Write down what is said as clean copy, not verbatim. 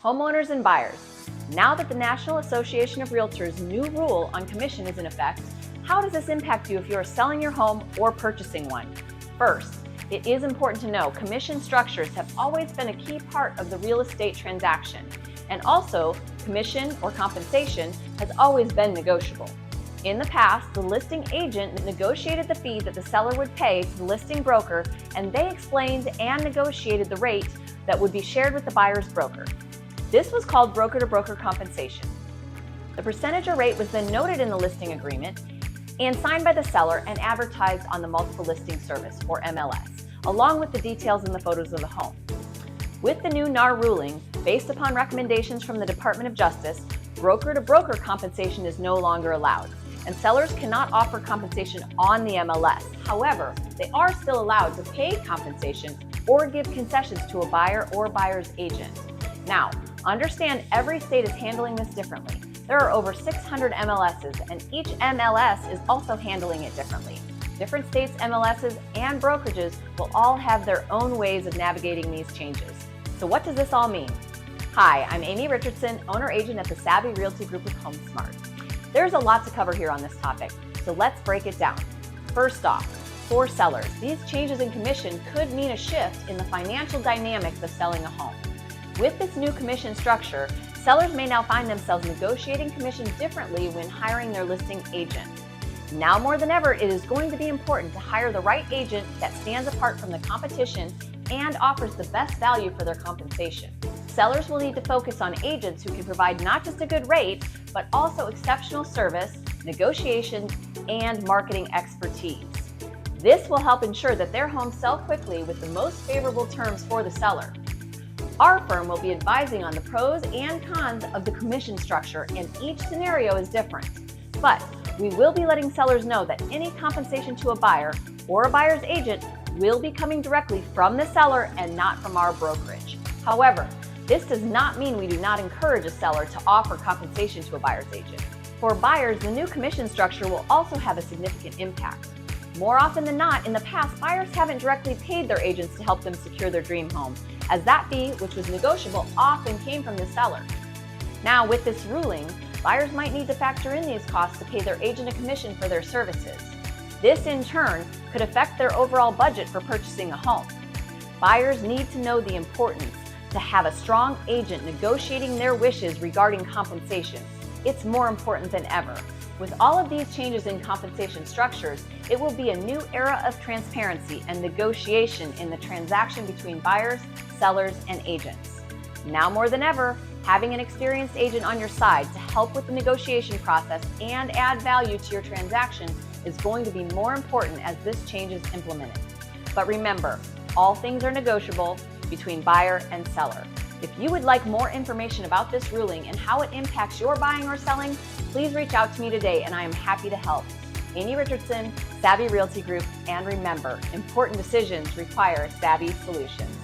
Homeowners and buyers, now that the National Association of Realtors' new rule on commission is in effect, how does this impact you if you are selling your home or purchasing one? First, it is important to know commission structures have always been a key part of the real estate transaction, and also commission or compensation has always been negotiable. In the past, the listing agent negotiated the fee that the seller would pay to the listing broker, and they explained and negotiated the rate that would be shared with the buyer's broker. This was called broker-to-broker compensation. The percentage or rate was then noted in the listing agreement and signed by the seller and advertised on the multiple listing service, or MLS, along with the details and the photos of the home. With the new NAR ruling, based upon recommendations from the Department of Justice, broker-to-broker compensation is no longer allowed, and sellers cannot offer compensation on the MLS. However, they are still allowed to pay compensation or give concessions to a buyer or buyer's agent. Now, understand every state is handling this differently. There are over 600 MLSs, and each MLS is also handling it differently. Different states' MLSs and brokerages will all have their own ways of navigating these changes. So what does this all mean? Hi, I'm Amy Richardson, owner-agent at the Savvy Realty Group with HomeSmart. There's a lot to cover here on this topic, so let's break it down. First off, for sellers, these changes in commission could mean a shift in the financial dynamics of selling a home. With this new commission structure, sellers may now find themselves negotiating commissions differently when hiring their listing agent. Now more than ever, it is going to be important to hire the right agent that stands apart from the competition and offers the best value for their compensation. Sellers will need to focus on agents who can provide not just a good rate, but also exceptional service, negotiation, and marketing expertise. This will help ensure that their homes sell quickly with the most favorable terms for the seller. Our firm will be advising on the pros and cons of the commission structure, and each scenario is different. But we will be letting sellers know that any compensation to a buyer or a buyer's agent will be coming directly from the seller and not from our brokerage. However, this does not mean we do not encourage a seller to offer compensation to a buyer's agent. For buyers, the new commission structure will also have a significant impact. More often than not, in the past, buyers haven't directly paid their agents to help them secure their dream home, as that fee, which was negotiable, often came from the seller. Now, with this ruling, buyers might need to factor in these costs to pay their agent a commission for their services. This, in turn, could affect their overall budget for purchasing a home. Buyers need to know the importance to have a strong agent negotiating their wishes regarding compensation. It's more important than ever. With all of these changes in compensation structures, it will be a new era of transparency and negotiation in the transaction between buyers, sellers, and agents. Now more than ever, having an experienced agent on your side to help with the negotiation process and add value to your transaction is going to be more important as this change is implemented. But remember, all things are negotiable between buyer and seller. If you would like more information about this ruling and how it impacts your buying or selling, please reach out to me today and I am happy to help. Amy Richardson, Savvy Realty Group, and remember, important decisions require savvy solutions.